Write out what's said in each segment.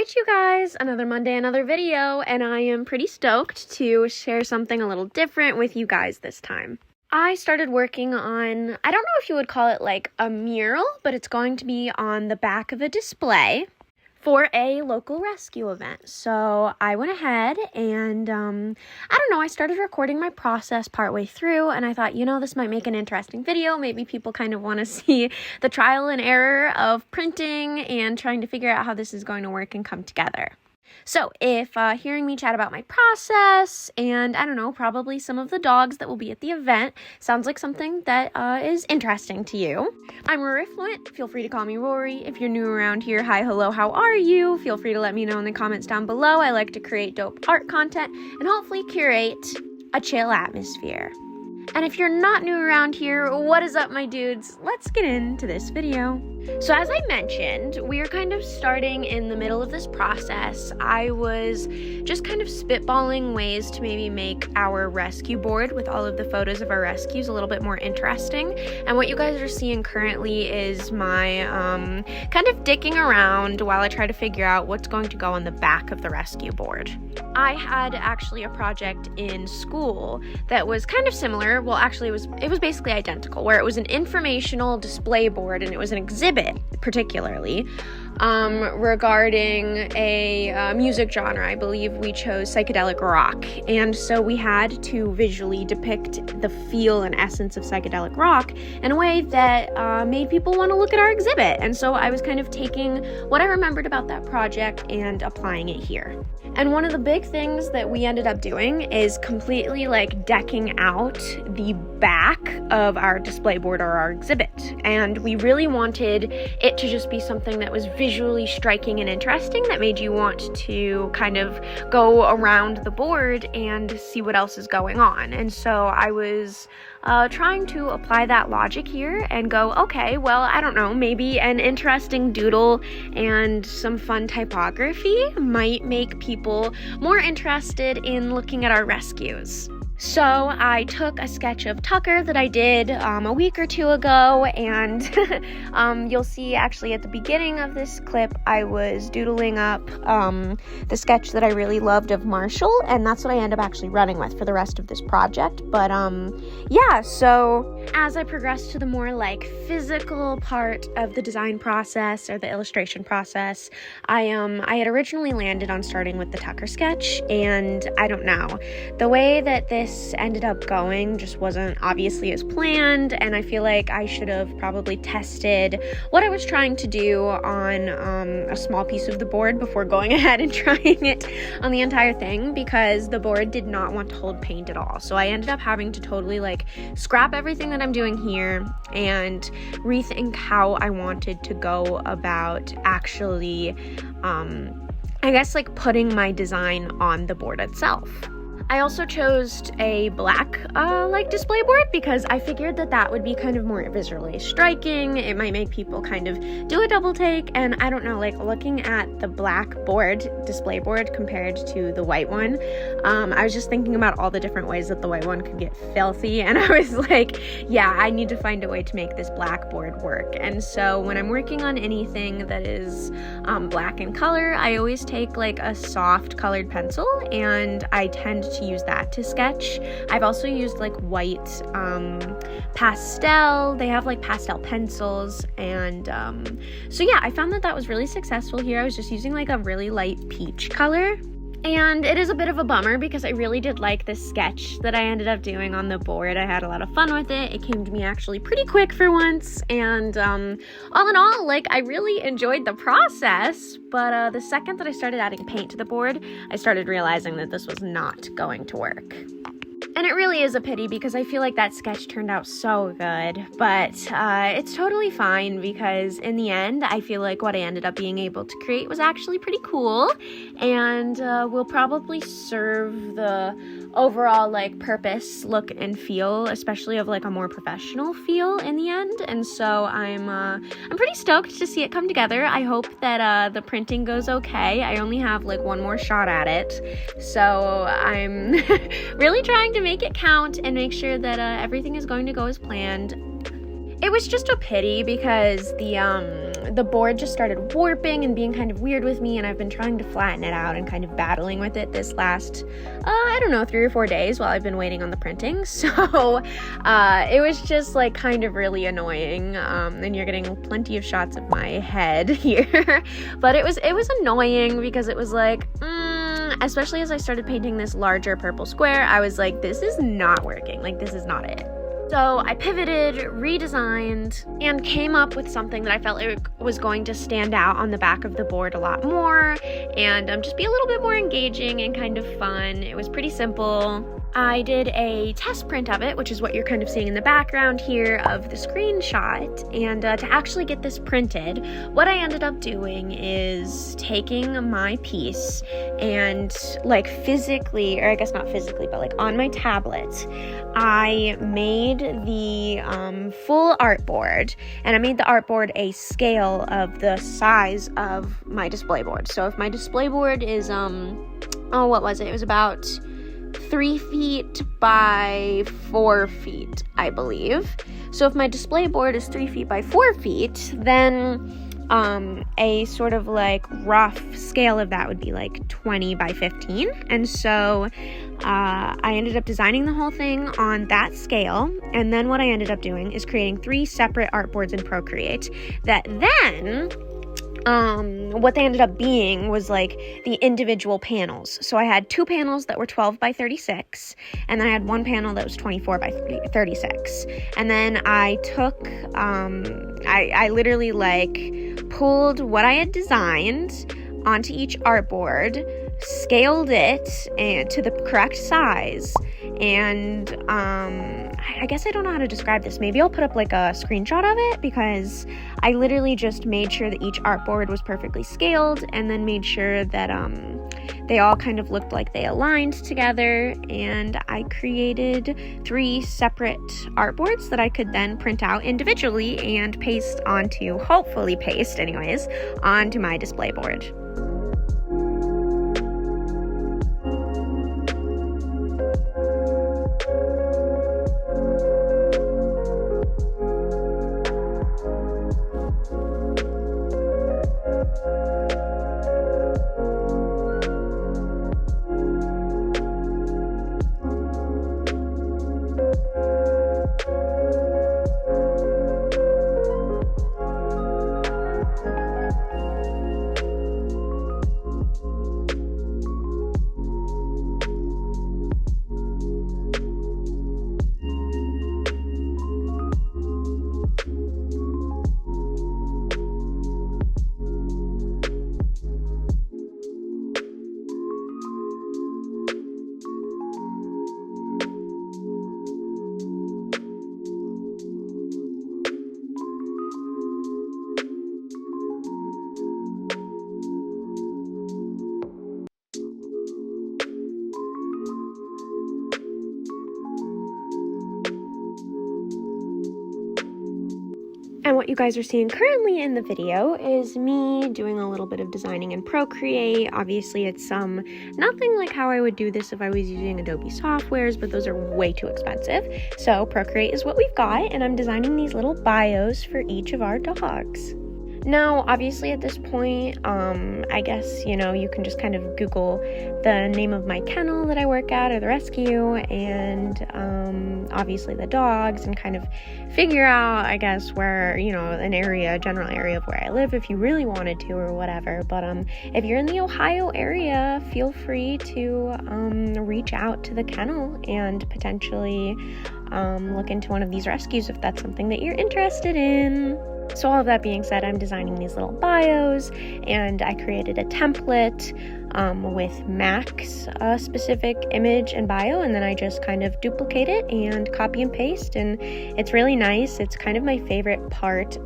Alright, you guys, another Monday, another video, and I am pretty stoked to share something a little different with you guys this time. I started working on, I don't know if you would call it like a mural, but it's going to be on the back of a display for a local rescue event. So I went ahead and, I started recording my process partway through, and I thought, this might make an interesting video. Maybe people kind of want to see the trial and error of printing and trying to figure out how this is going to work and come together. So if hearing me chat about my process and, probably some of the dogs that will be at the event sounds like something that is interesting to you. I'm Rory Fluent. Feel free to call me Rory. If you're new around here, hi, hello, how are you? Feel free to let me know in the comments down below. I like to create dope art content and hopefully curate a chill atmosphere. And if you're not new around here, what is up, my dudes? Let's get into this video. So as I mentioned, we are kind of starting in the middle of this process. I was just kind of spitballing ways to maybe make our rescue board with all of the photos of our rescues a little bit more interesting. And what you guys are seeing currently is my kind of dicking around while I try to figure out what's going to go on the back of the rescue board. I had actually a project in school that was kind of similar. Well, actually, it was basically identical, where it was an informational display board, and it was an exhibit, particularly, regarding a music genre. I believe we chose psychedelic rock, and so we had to visually depict the feel and essence of psychedelic rock in a way that made people want to look at our exhibit. And so I was kind of taking what I remembered about that project and applying it here. And one of the big things that we ended up doing is completely decking out the back of our display board or our exhibit. And we really wanted it to just be something that was visually striking and interesting, that made you want to kind of go around the board and see what else is going on. And so I was trying to apply that logic here and go, okay, well, I don't know, maybe an interesting doodle and some fun typography might make people more interested in looking at our rescues. So I took a sketch of Tucker that I did a week or two ago, and you'll see actually at the beginning of this clip I was doodling up the sketch that I really loved of Marshall, and that's what I end up actually running with for the rest of this project. But so as I progressed to the more physical part of the design process or the illustration process, I had originally landed on starting with the Tucker sketch, and I don't know, the way that this ended up going just wasn't obviously as planned, and I feel like I should have probably tested what I was trying to do on a small piece of the board before going ahead and trying it on the entire thing, because the board did not want to hold paint at all. So I ended up having to totally scrap everything that I'm doing here and rethink how I wanted to go about actually putting my design on the board itself. I also chose a black display board because I figured that would be kind of more visually striking. It might make people kind of do a double take, and I don't know, looking at the black board, display board, compared to the white one, I was just thinking about all the different ways that the white one could get filthy, and I was like, yeah, I need to find a way to make this black board work. And so when I'm working on anything that is black in color, I always take a soft colored pencil, and I tend to use that to sketch. I've also used white pastel. They have pastel pencils, and so yeah, I found that was really successful here. I was just using a really light peach color. And it is a bit of a bummer because I really did like this sketch that I ended up doing on the board. I had a lot of fun with it. It came to me actually pretty quick for once. And all in all, I really enjoyed the process. But the second that I started adding paint to the board, I started realizing that this was not going to work. And it really is a pity because I feel like that sketch turned out so good, but it's totally fine because in the end, I feel like what I ended up being able to create was actually pretty cool, and will probably serve the overall purpose, look, and feel, especially of a more professional feel in the end. And so I'm pretty stoked to see it come together. I hope that the printing goes okay. I only have one more shot at it, so I'm really trying to make it count and make sure that everything is going to go as planned. It was just a pity because the the board just started warping and being kind of weird with me, and I've been trying to flatten it out and kind of battling with it this last, 3 or 4 days while I've been waiting on the printing. So it was just like kind of really annoying, and you're getting plenty of shots of my head here. But it was annoying because it was like, especially as I started painting this larger purple square, I was like, this is not working. Like, this is not it. So I pivoted, redesigned, and came up with something that I felt like was going to stand out on the back of the board a lot more and just be a little bit more engaging and kind of fun. It was pretty simple. I did a test print of it, which is what you're kind of seeing in the background here of the screenshot. And to actually get this printed, what I ended up doing is taking my piece and like physically, or I guess not physically, but like on my tablet, I made the full artboard, and I made the artboard a scale of the size of my display board. So if my display board is, what was it? It was about 3 feet by 4 feet, I believe. So if my display board is 3 feet by 4 feet, then a sort of like rough scale of that would be like 20 by 15. And so I ended up designing the whole thing on that scale. And then what I ended up doing is creating 3 separate artboards in Procreate that then what they ended up being was like the individual panels. So I had 2 panels that were 12 by 36, and then I had 1 panel that was 24 by 36. And then I took, I literally like pulled what I had designed onto each artboard, scaled it and to the correct size, and I guess I don't know how to describe this. Maybe I'll put up like a screenshot of it, because I literally just made sure that each artboard was perfectly scaled, and then made sure that they all kind of looked like they aligned together, and I created 3 separate artboards that I could then print out individually and hopefully paste onto my display board. And what you guys are seeing currently in the video is me doing a little bit of designing in Procreate. Obviously, it's nothing like how I would do this if I was using Adobe softwares, but those are way too expensive. So Procreate is what we've got, and I'm designing these little bios for each of our dogs. Now, obviously at this point, I guess, you can just kind of Google the name of my kennel that I work at, or the rescue, and obviously the dogs, and kind of figure out, I guess, where, a general area of where I live if you really wanted to, or whatever. But if you're in the Ohio area, feel free to reach out to the kennel and potentially look into one of these rescues if that's something that you're interested in. So all of that being said, I'm designing these little bios, and I created a template with Mac's specific image and bio, and then I just kind of duplicate it and copy and paste, and it's really nice. It's kind of my favorite part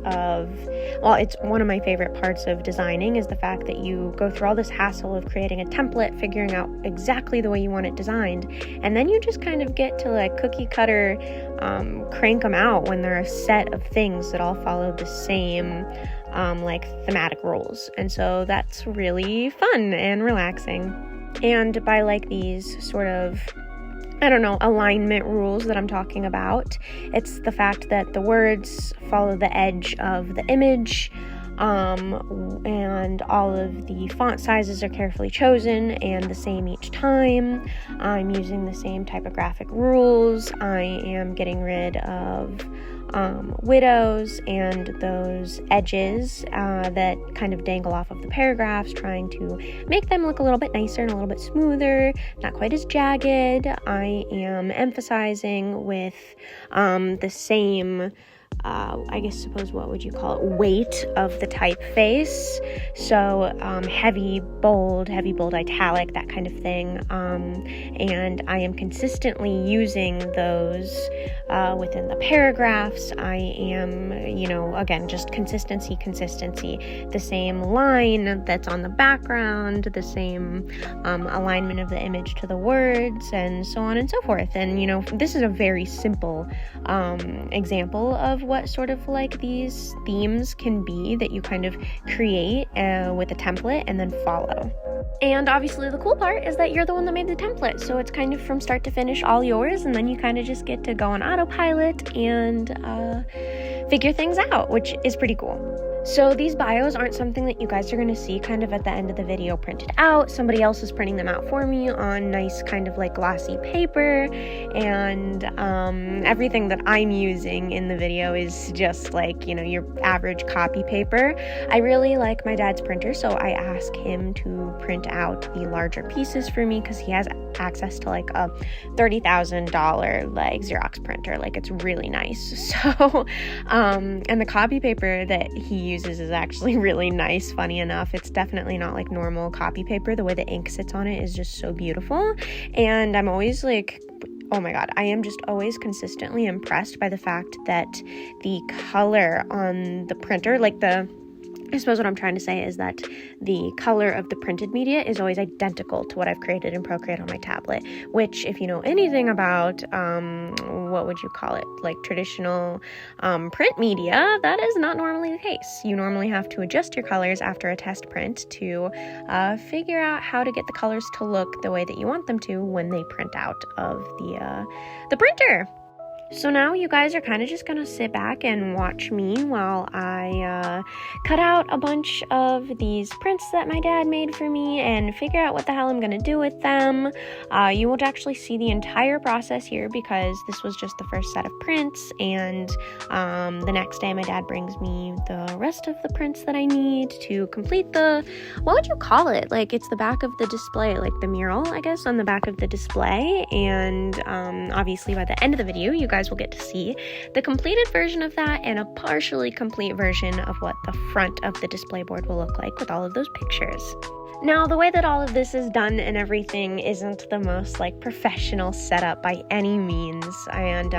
it's one of my favorite parts of designing, is the fact that you go through all this hassle of creating a template, figuring out exactly the way you want it designed, and then you just kind of get to like cookie cutter crank them out when they're a set of things that all follow the same thematic rules. And so that's really fun and relaxing. And by like these sort of, alignment rules that I'm talking about, it's the fact that the words follow the edge of the image, and all of the font sizes are carefully chosen and the same each time. I'm using the same typographic rules. I am getting rid of widows and those edges that kind of dangle off of the paragraphs, trying to make them look a little bit nicer and a little bit smoother, not quite as jagged. I am emphasizing with the same what would you call it, weight of the typeface. So heavy, bold, italic, that kind of thing. And I am consistently using those within the paragraphs. I am, again, just consistency. The same line that's on the background, the same alignment of the image to the words, and so on and so forth. And, this is a very simple example of what sort of like these themes can be that you kind of create with a template and then follow. And obviously the cool part is that you're the one that made the template, so it's kind of from start to finish all yours, and then you kind of just get to go on autopilot and figure things out, which is pretty cool. So these bios aren't something that you guys are going to see kind of at the end of the video printed out. Somebody else is printing them out for me on nice kind of like glossy paper, and everything that I'm using in the video is just like, your average copy paper. I really like my dad's printer, so I ask him to print out the larger pieces for me because he has access to like a $30,000 like Xerox printer. Like, it's really nice. So and the copy paper that he uses is actually really nice. Funny enough, it's definitely not like normal copy paper. The way the ink sits on it is just so beautiful, and I'm always like, oh my god, I am just always consistently impressed by the fact that the color on the printer, I suppose what I'm trying to say is that the color of the printed media is always identical to what I've created in Procreate on my tablet, which, if you know anything about, what would you call it, like traditional print media, that is not normally the case. You normally have to adjust your colors after a test print to figure out how to get the colors to look the way that you want them to when they print out of the printer. So now you guys are kind of just going to sit back and watch me while I cut out a bunch of these prints that my dad made for me and figure out what the hell I'm going to do with them. You won't actually see the entire process here because this was just the first set of prints, and the next day my dad brings me the rest of the prints that I need to complete what would you call it? Like, it's the back of the display, like the mural, I guess, on the back of the display. And obviously by the end of the video, you guys will get to see the completed version of that and a partially complete version of what the front of the display board will look like with all of those pictures. Now, the way that all of this is done and everything isn't the most professional setup by any means, and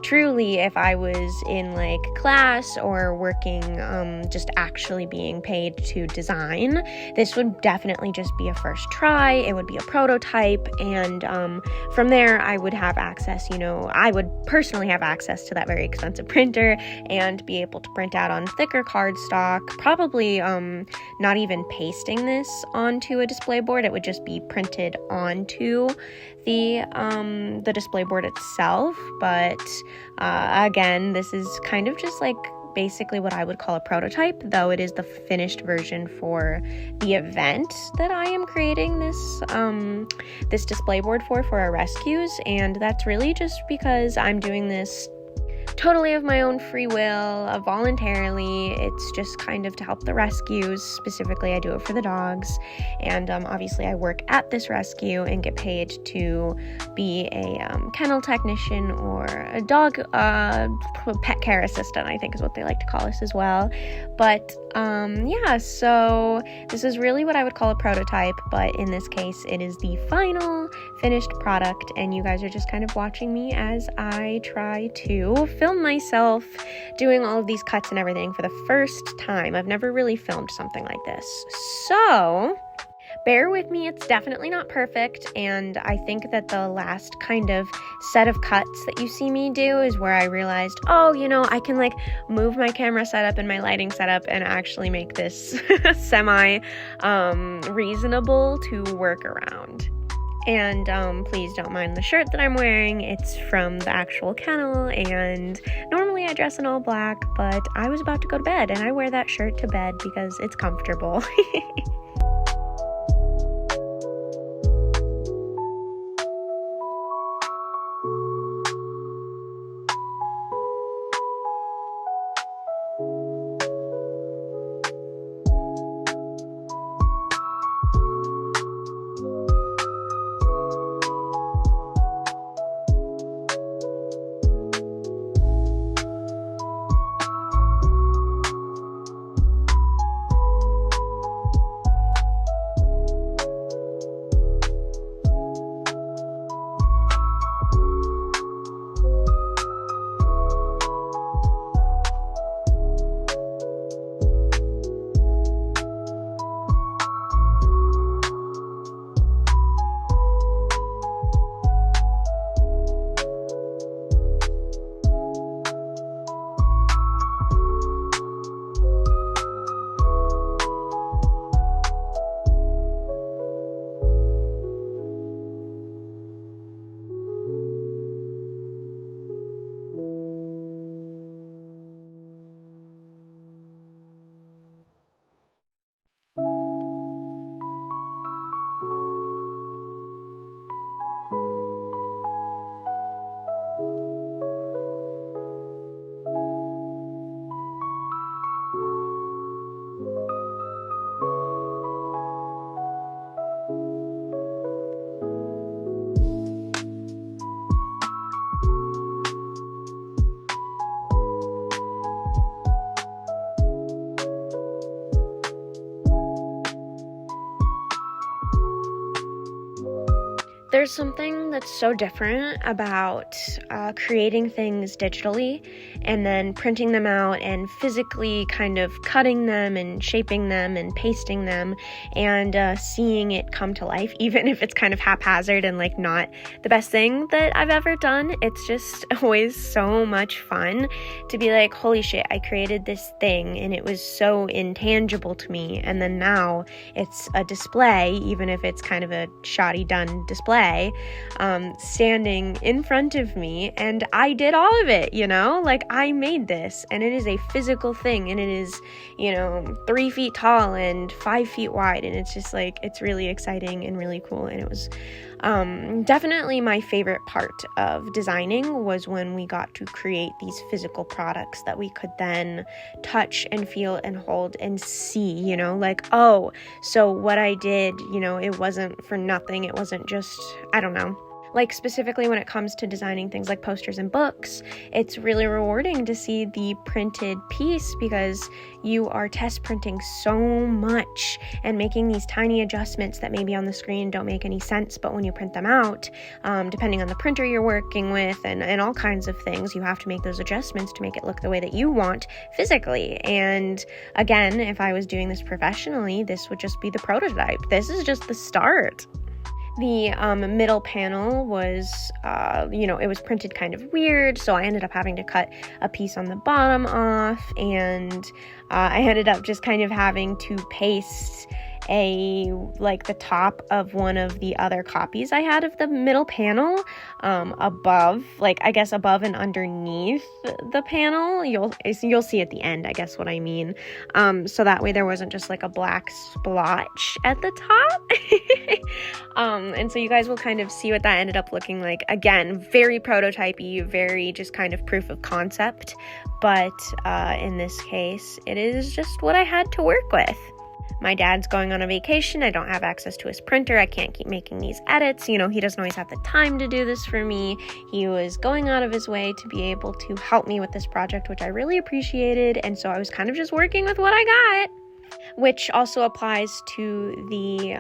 truly, if I was in class or working just actually being paid to design, this would definitely just be a first try. It would be a prototype, and from there I would have access, I would personally have access to that very expensive printer and be able to print out on thicker cardstock, probably not even pasting this onto a display board. It would just be printed onto the display board itself. But again, this is kind of just basically what I would call a prototype, though it is the finished version for the event that I am creating this display board for our rescues. And that's really just because I'm doing this totally of my own free will, voluntarily. It's just kind of to help the rescues. Specifically, I do it for the dogs, and obviously I work at this rescue and get paid to be a kennel technician or a dog pet care assistant, I think is what they like to call us as well. But yeah, so this is really what I would call a prototype, but in this case it is the final finished product, and you guys are just kind of watching me as I try to film myself doing all of these cuts and everything for the first time. I've never really filmed something like this, so bear with me. It's definitely not perfect, and I think that the last kind of set of cuts that you see me do is where I realized, I can move my camera setup and my lighting setup and actually make this semi reasonable to work around. And please don't mind the shirt that I'm wearing. It's from the actual kennel, and normally I dress in all black, but I was about to go to bed, and I wear that shirt to bed because it's comfortable. There's something that's so different about creating things digitally and then printing them out and physically kind of cutting them and shaping them and pasting them and seeing it come to life, even if it's kind of haphazard and like not the best thing that I've ever done. It's just always so much fun to be like, holy shit, I created this thing and it was so intangible to me, and then now it's a display, even if it's kind of a shoddy done display, standing in front of me, and I did all of it, you know, like I made this, and it is a physical thing, and it is, 3 feet tall and 5 feet wide, and it's just like, it's really exciting and really cool. And it was definitely my favorite part of designing was when we got to create these physical products that we could then touch and feel and hold and see, like, oh, so what I did, it wasn't for nothing. It wasn't just, I don't know. Like specifically when it comes to designing things like posters and books, it's really rewarding to see the printed piece because you are test printing so much and making these tiny adjustments that maybe on the screen don't make any sense, but when you print them out, depending on the printer you're working with and all kinds of things, you have to make those adjustments to make it look the way that you want physically. And again, if I was doing this professionally, this would just be the prototype. This is just the start. The middle panel was, it was printed kind of weird, so I ended up having to cut a piece on the bottom off, and I ended up just kind of having to paste the top of one of the other copies I had of the middle panel above and underneath the panel. You'll see at the end, I guess what I mean. So that way there wasn't just like a black splotch at the top. And so you guys will kind of see what that ended up looking like. Again, very prototypey, very just kind of proof of concept. But in this case, it is just what I had to work with. My dad's going on a vacation. I don't have access to his printer. I can't keep making these edits. He doesn't always have the time to do this for me. He was going out of his way to be able to help me with this project, which I really appreciated. And so I was kind of just working with what I got, which also applies to the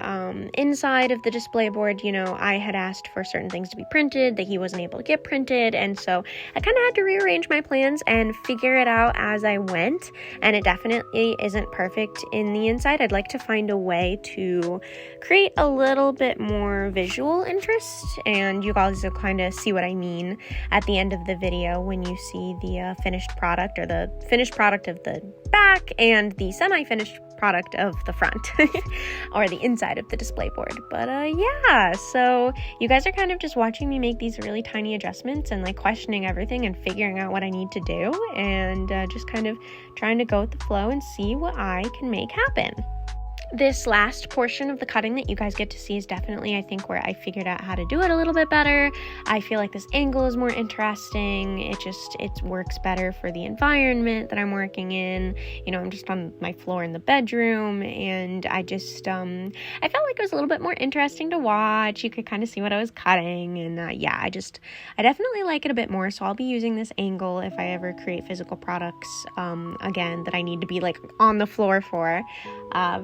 inside of the display board. I had asked for certain things to be printed that he wasn't able to get printed, and so I kind of had to rearrange my plans and figure it out as I went, and it definitely isn't perfect in the inside. I'd like to find a way to create a little bit more visual interest, and you guys will kind of see what I mean at the end of the video when you see the finished product, or the finished product of the back and the semi-finished product of the front or the inside of the display board. But yeah, so you guys are kind of just watching me make these really tiny adjustments and like questioning everything and figuring out what I need to do, and just kind of trying to go with the flow and see what I can make happen. This last portion of the cutting that you guys get to see is definitely, I think, where I figured out how to do it a little bit better. I feel like this angle is more interesting. It works better for the environment that I'm working in. You know, I'm just on my floor in the bedroom, and I just, I felt like it was a little bit more interesting to watch. You could kind of see what I was cutting, and yeah, I definitely like it a bit more, so I'll be using this angle if I ever create physical products, again, that I need to be like on the floor for,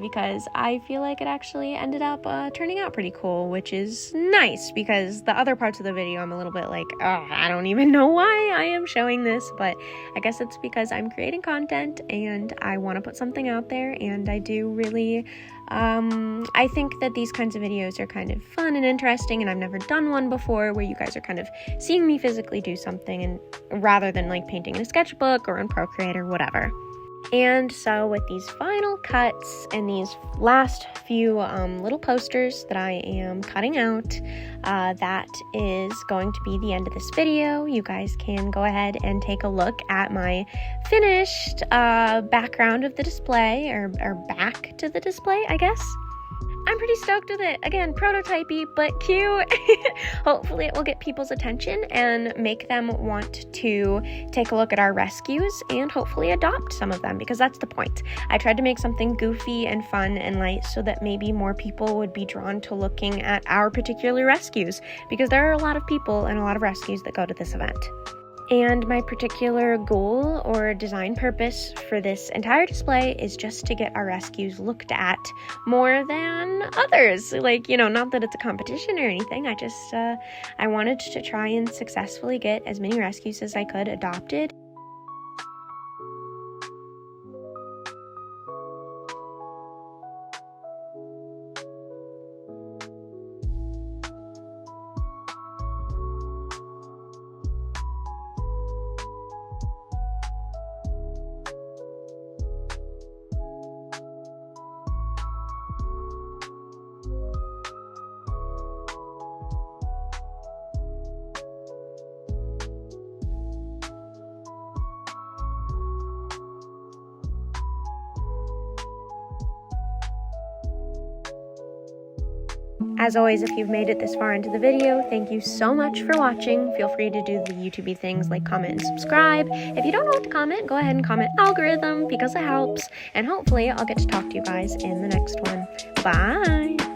because I feel like it actually ended up turning out pretty cool, which is nice, because the other parts of the video I'm a little bit like, I don't even know why I am showing this, but I guess it's because I'm creating content and I want to put something out there, and I do really, I think that these kinds of videos are kind of fun and interesting, and I've never done one before where you guys are kind of seeing me physically do something, and rather than like painting in a sketchbook or in Procreate or whatever. And so with these final cuts and these last few little posters that I am cutting out, that is going to be the end of this video. You guys can go ahead and take a look at my finished background of the display, or back to the display, I guess. I'm pretty stoked with it. Again, prototypey, but cute. Hopefully it will get people's attention and make them want to take a look at our rescues and hopefully adopt some of them, because that's the point. I tried to make something goofy and fun and light so that maybe more people would be drawn to looking at our particular rescues, because there are a lot of people and a lot of rescues that go to this event. And my particular goal or design purpose for this entire display is just to get our rescues looked at more than others. Like, you know, not that it's a competition or anything. I just, I wanted to try and successfully get as many rescues as I could adopted. As always, if you've made it this far into the video, thank you so much for watching. Feel free to do the YouTube-y things like comment and subscribe. If you don't know what to comment, go ahead and comment algorithm, because it helps. And hopefully I'll get to talk to you guys in the next one. Bye!